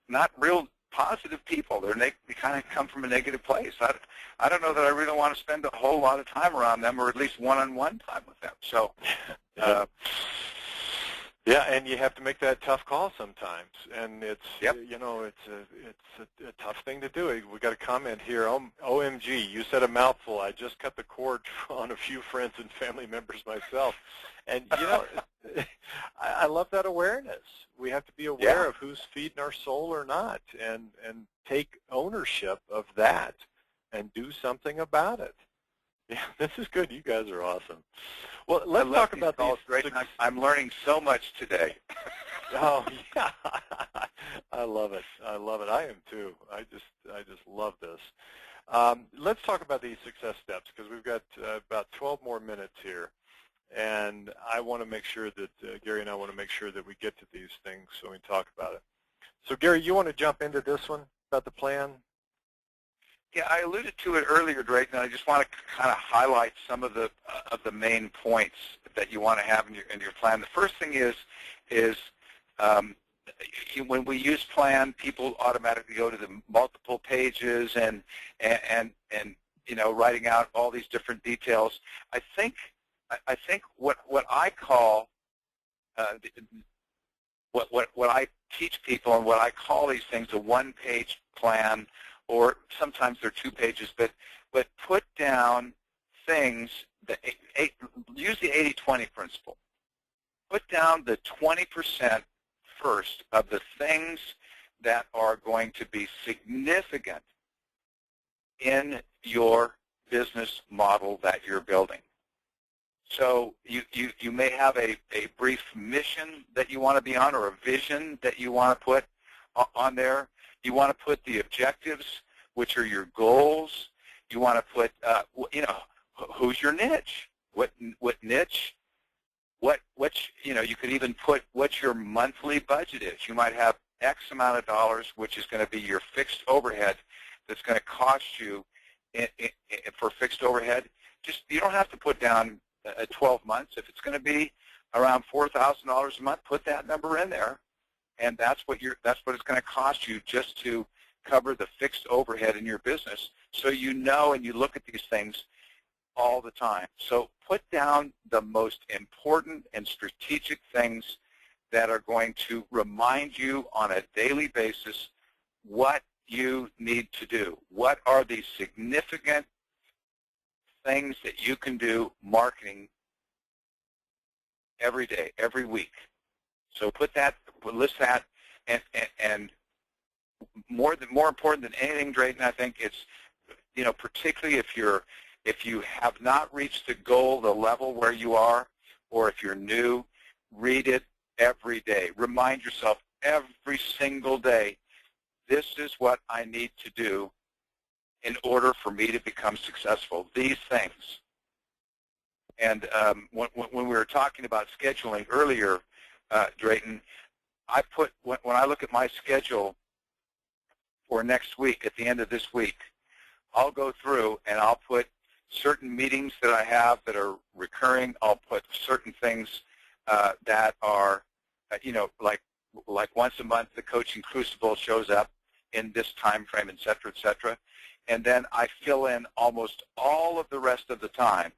not real positive people. They kind of come from a negative place. I don't know that I really want to spend a whole lot of time around them, or at least one-on-one time with them. So. Yeah, and you have to make that tough call sometimes, and it's you know, it's a tough thing to do. We got a comment here. OMG, you said a mouthful. I just cut the cord on a few friends and family members myself, and you know, I love that awareness. We have to be aware of who's feeding our soul or not, and take ownership of that, and do something about it. Yeah, this is good. You guys are awesome. Well, let's talk about these. I'm learning so much today. Oh yeah, I love it. I love it. I am too. I just love this. Let's talk about these success steps, because we've got about 12 more minutes here, and I want to make sure that Gary and I want to make sure that we get to these things so we talk about it. So Gary, you want to jump into this one about the plan? Yeah, I alluded to it earlier, Drayton, and I just want to kind of highlight some of the main points that you want to have in your plan. The first thing is when we use plan, people automatically go to the multiple pages and you know, writing out all these different details. I think what I call what I teach people, and what I call these things, a one-page plan, or sometimes they're 2 pages, but put down things that use the 80-20 principle. Put down the 20% first of the things that are going to be significant in your business model that you're building. So you may have a brief mission that you want to be on, or a vision that you want to put on there. You want to put the objectives, which are your goals. You want to put, you know, who's your niche? What niche? You know, you could even put what your monthly budget is. You might have X amount of dollars, which is going to be your fixed overhead that's going to cost you for fixed overhead. Just, you don't have to put down 12 months. If it's going to be around $4,000 a month, put that number in there. And that's what it's going to cost you just to cover the fixed overhead in your business, so you know, and you look at these things all the time. So put down the most important and strategic things that are going to remind you on a daily basis what you need to do. What are the significant things that you can do marketing every day, every week? So list that, and more important than anything, Drayton, I think it's, you know, particularly if you have not reached the goal, the level where you are, or if you're new, read it every day. Remind yourself every single day, this is what I need to do in order for me to become successful. These things. And when we were talking about scheduling earlier, Drayton, when I look at my schedule for next week, at the end of this week, I'll go through and I'll put certain meetings that I have that are recurring. I'll put certain things that are, you know, like once a month the Coaching Crucible shows up in this time frame, et cetera, et cetera. And then I fill in almost all of the rest of the time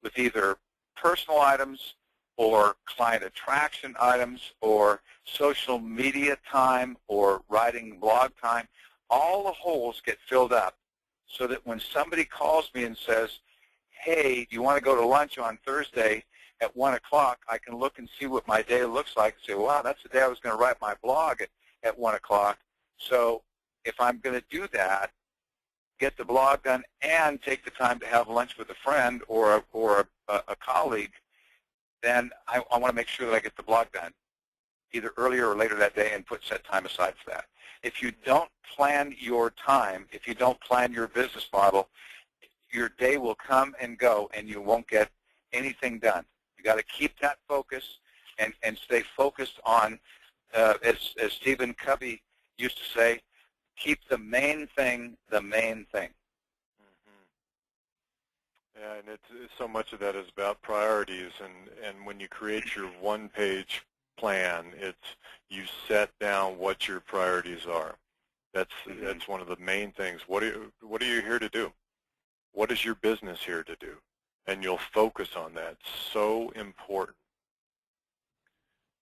with either personal items or client attraction items or social media time or writing blog time. All the holes get filled up so that when somebody calls me and says, hey, do you want to go to lunch on Thursday? at 1 o'clock, I can look and see what my day looks like and say, wow, that's the day I was going to write my blog at 1 o'clock. So if I'm going to do that, get the blog done and take the time to have lunch with a friend or a colleague, then I want to make sure that I get the blog done either earlier or later that day and set time aside for that. If you don't plan your time, if you don't plan your business model, your day will come and go and you won't get anything done. You got to keep that focus and stay focused on, as Stephen Covey used to say, keep the main thing the main thing. Yeah, and it's so much of that is about priorities, and when you create your one-page plan, you set down what your priorities are. That's one of the main things. What are you here to do? What is your business here to do? And you'll focus on that. So important.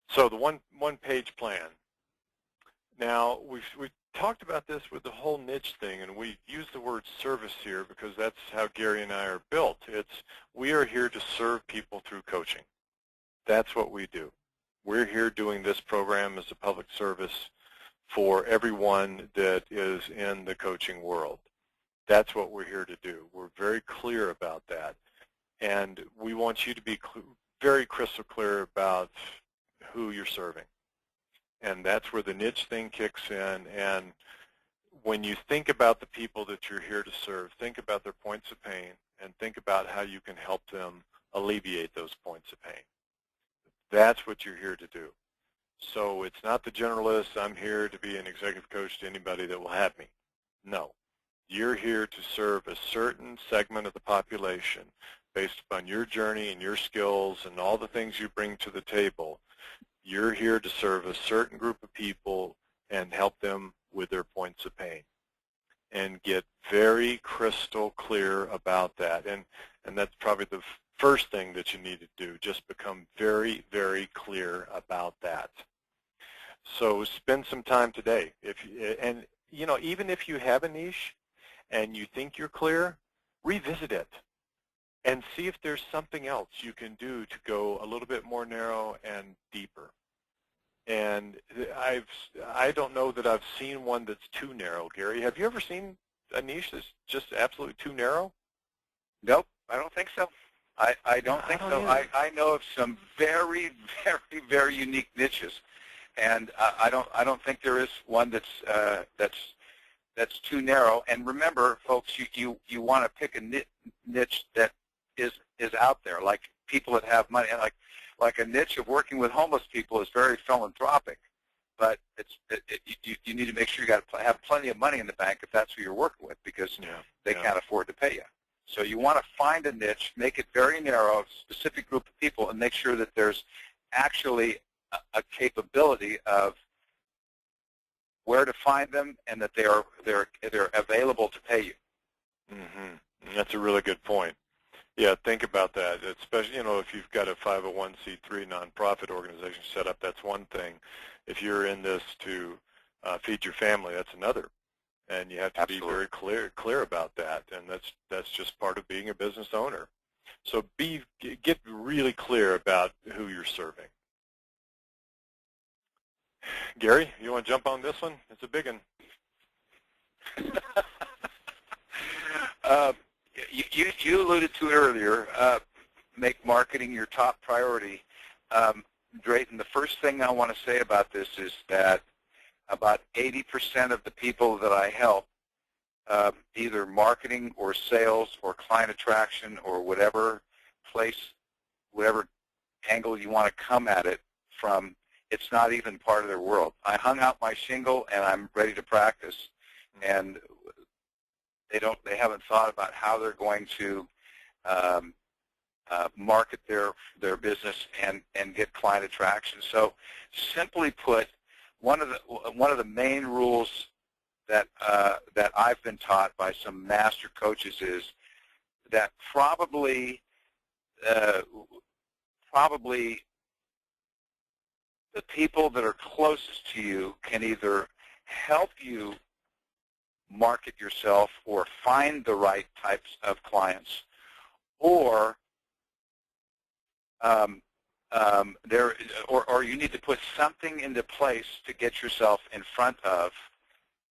So the one-page plan. Now we've talked about this with the whole niche thing, and we use the word service here because that's how Gary and I are built. We are here to serve people through coaching. That's what we do. We're here doing this program as a public service for everyone that is in the coaching world. That's what we're here to do. We're very clear about that. And we want you to be very crystal clear about who you're serving. And that's where the niche thing kicks in. And when you think about the people that you're here to serve, think about their points of pain and think about how you can help them alleviate those points of pain. That's what you're here to do. So it's not the generalist, I'm here to be an executive coach to anybody that will have me. No. You're here to serve a certain segment of the population based upon your journey and your skills and all the things you bring to the table. You're here to serve a certain group of people and help them with their points of pain. And get very crystal clear about that. And that's probably the first thing that you need to do. Just become very, very clear about that. So spend some time today. Even if you have a niche and you think you're clear, revisit it and see if there's something else you can do to go a little bit more narrow and deeper. And I don't know that I've seen one that's too narrow. Gary, have you ever seen a niche that's just absolutely too narrow? Nope, I don't think so. I don't think so. I know of some very, very, very unique niches, and I don't think there is one that's too narrow. And remember, folks, you want to pick a niche that is out there, like people that have money, like a niche of working with homeless people is very philanthropic, but you need to make sure you got to have plenty of money in the bank if that's who you're working with, because they can't afford to pay you. So you want to find a niche, make it very narrow, a specific group of people, and make sure that there's actually a capability of where to find them and that they're available to pay you. Mm-hmm. That's a really good point. Yeah, think about that. Especially, if you've got a 501c3 nonprofit organization set up, that's one thing. If you're in this to feed your family, that's another. And you have to be very clear about that. And that's just part of being a business owner. So get really clear about who you're serving. Gary, you want to jump on this one? It's a big one. You alluded to it earlier, make marketing your top priority. Drayton, the first thing I want to say about this is that about 80% of the people that I help, either marketing or sales or client attraction or whatever angle you want to come at it from, it's not even part of their world. I hung out my shingle and I'm ready to practice, and they haven't thought about how they're going to market their business and get client attraction. So simply put, one of the main rules that I've been taught by some master coaches is that probably the people that are closest to you can either help you market yourself or find the right types of clients, or or you need to put something into place to get yourself in front of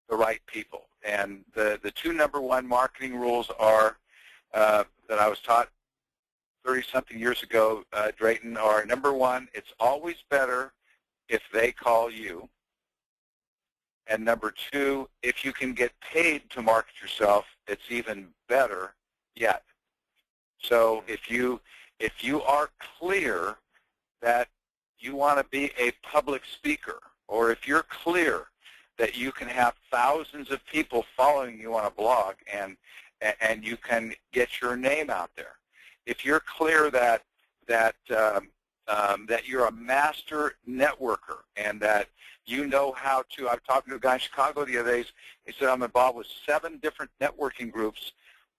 the right people. And the two number one marketing rules are that I was taught 30-something years ago, Drayton, are number one, it's always better if they call you. And number two, if you can get paid to market yourself, it's even better yet. So if you are clear that you want to be a public speaker, or if you're clear that you can have thousands of people following you on a blog and you can get your name out there, if you're clear that you're a master networker and that you know how to, I was talking to a guy in Chicago the other day, he said, I'm involved with 7 different networking groups,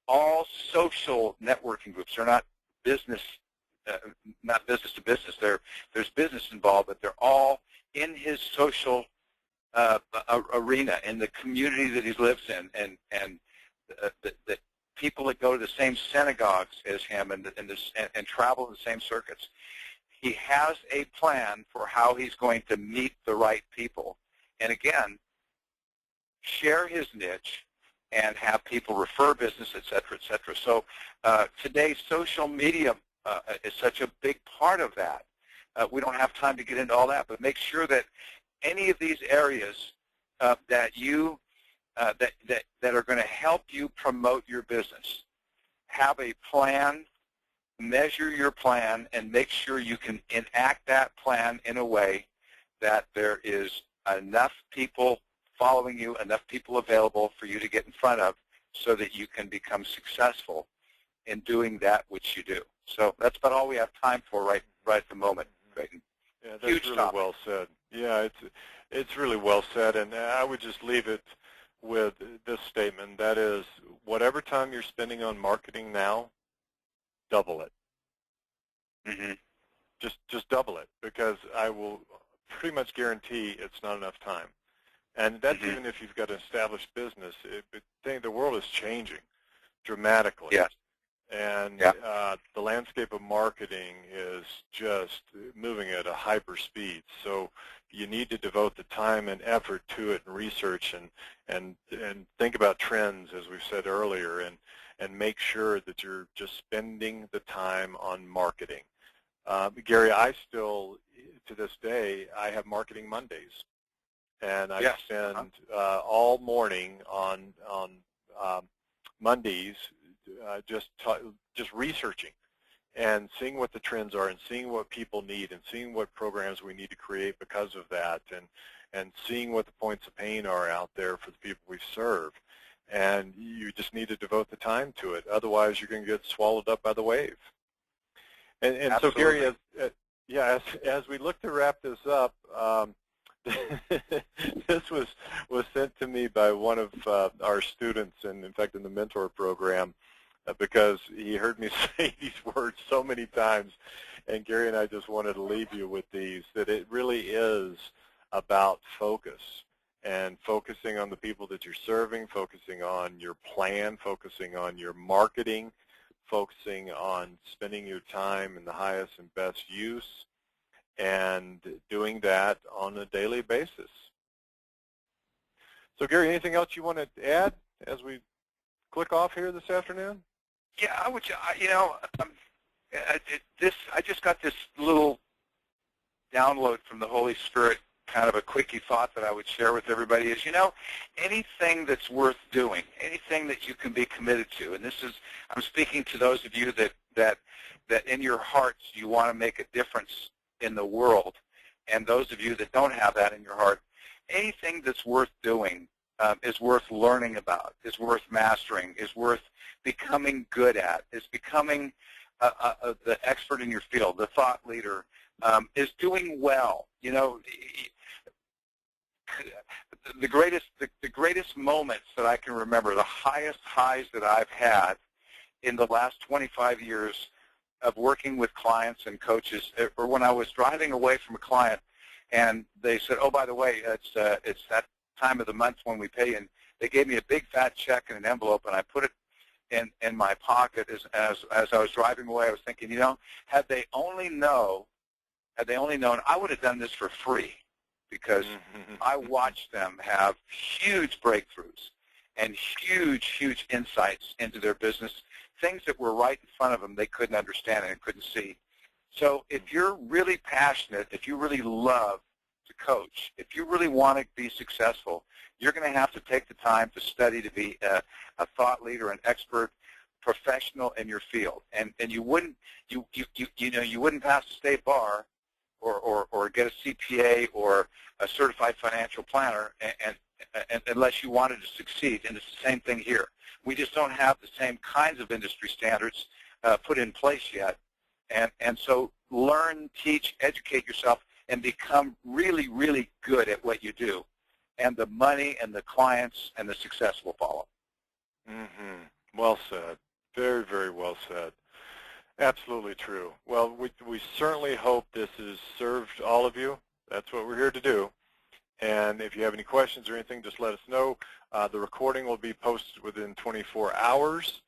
all social networking groups. They're not business, not business to business. There's business involved, but they're all in his social arena, in the community that he lives in, and the people that go to the same synagogues as him and travel the same circuits. He has a plan for how he's going to meet the right people. And again, share his niche and have people refer business, et cetera, et cetera. So today, social media is such a big part of that. We don't have time to get into all that, but make sure that any of these areas that are going to help you promote your business, have a plan, measure your plan, and make sure you can enact that plan in a way that there is enough people following you, enough people available for you to get in front of so that you can become successful in doing that which you do. So that's about all we have time for right at the moment, Drayton. Yeah, that's huge really topic. Well said. Yeah, it's really well said, and I would just leave it with this statement. That is, whatever time you're spending on marketing now, double it. Mm-hmm. Just double it, because I will pretty much guarantee it's not enough time. And that's mm-hmm. even if you've got an established business. The world is changing dramatically. Yes. And the landscape of marketing is just moving at a hyper speed. So you need to devote the time and effort to it and research and think about trends, as we've said earlier, and make sure that you're just spending the time on marketing. Gary, I still, to this day, I have Marketing Mondays. And I spend all morning on Mondays just researching and seeing what the trends are and seeing what people need and seeing what programs we need to create because of that, and seeing what the points of pain are out there for the people we serve. And you just need to devote the time to it. Otherwise, you're going to get swallowed up by the wave. And so, Gary, as we look to wrap this up, this was sent to me by one of our students, and in fact in the mentor program, because he heard me say these words so many times, and Gary and I just wanted to leave you with these, that it really is about focus, and focusing on the people that you're serving, focusing on your plan, focusing on your marketing, focusing on spending your time in the highest and best use, and doing that on a daily basis. So, Gary, anything else you want to add as we click off here this afternoon? Yeah, I would. I just got this little download from the Holy Spirit, kind of a quickie thought that I would share with everybody is, anything that's worth doing, anything that you can be committed to, and this is, I'm speaking to those of you that in your hearts you want to make a difference in the world, and those of you that don't have that in your heart, anything that's worth doing is worth learning about, is worth mastering, is worth becoming good at, is becoming the expert in your field, the thought leader, is doing well. The greatest moments that I can remember, the highest highs that I've had in the last 25 years of working with clients and coaches, or when I was driving away from a client and they said, oh, by the way, it's that time of the month when we pay, and they gave me a big fat check in an envelope, and I put it in my pocket as I was driving away. I was thinking, you know, had they only known, I would have done this for free, because I watched them have huge breakthroughs and huge insights into their business, things that were right in front of them they couldn't understand and couldn't see. So if you're really passionate, if you really love to coach, if you really want to be successful, you're going to have to take the time to study to be a thought leader, an expert, professional in your field. And you wouldn't you wouldn't pass the state bar or get a CPA or a certified financial planner and unless you wanted to succeed. And it's the same thing here. We just don't have the same kinds of industry standards put in place yet. And so learn, teach, educate yourself, and become really good at what you do. And the money and the clients and the success will follow. Well said. Very well said. Absolutely true. Well, we certainly hope this has served all of you. That's what we're here to do. And if you have any questions or anything, just let us know. The recording will be posted within 24 hours,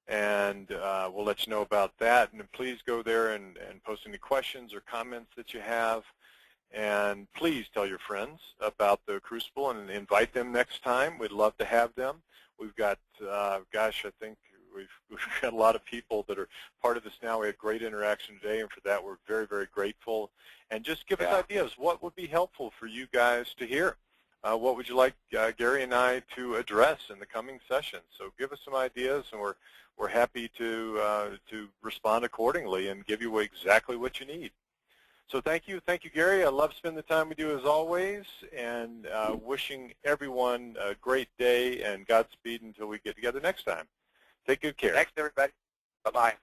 and we'll let you know about that. And please go there and post any questions or comments that you have. And please tell your friends about the Crucible and invite them next time. We'd love to have them. We've got, gosh, I think we've got a lot of people that are part of this now. We had great interaction today, and for that we're very grateful. And just give us ideas. What would be helpful for you guys to hear? What would you like Gary and I to address in the coming sessions? So give us some ideas, and we're happy to respond accordingly and give you exactly what you need. So thank you, Gary. I love spending the time with you as always, and wishing everyone a great day and Godspeed until we get together next time. Take good care. Thanks, everybody. Bye-bye.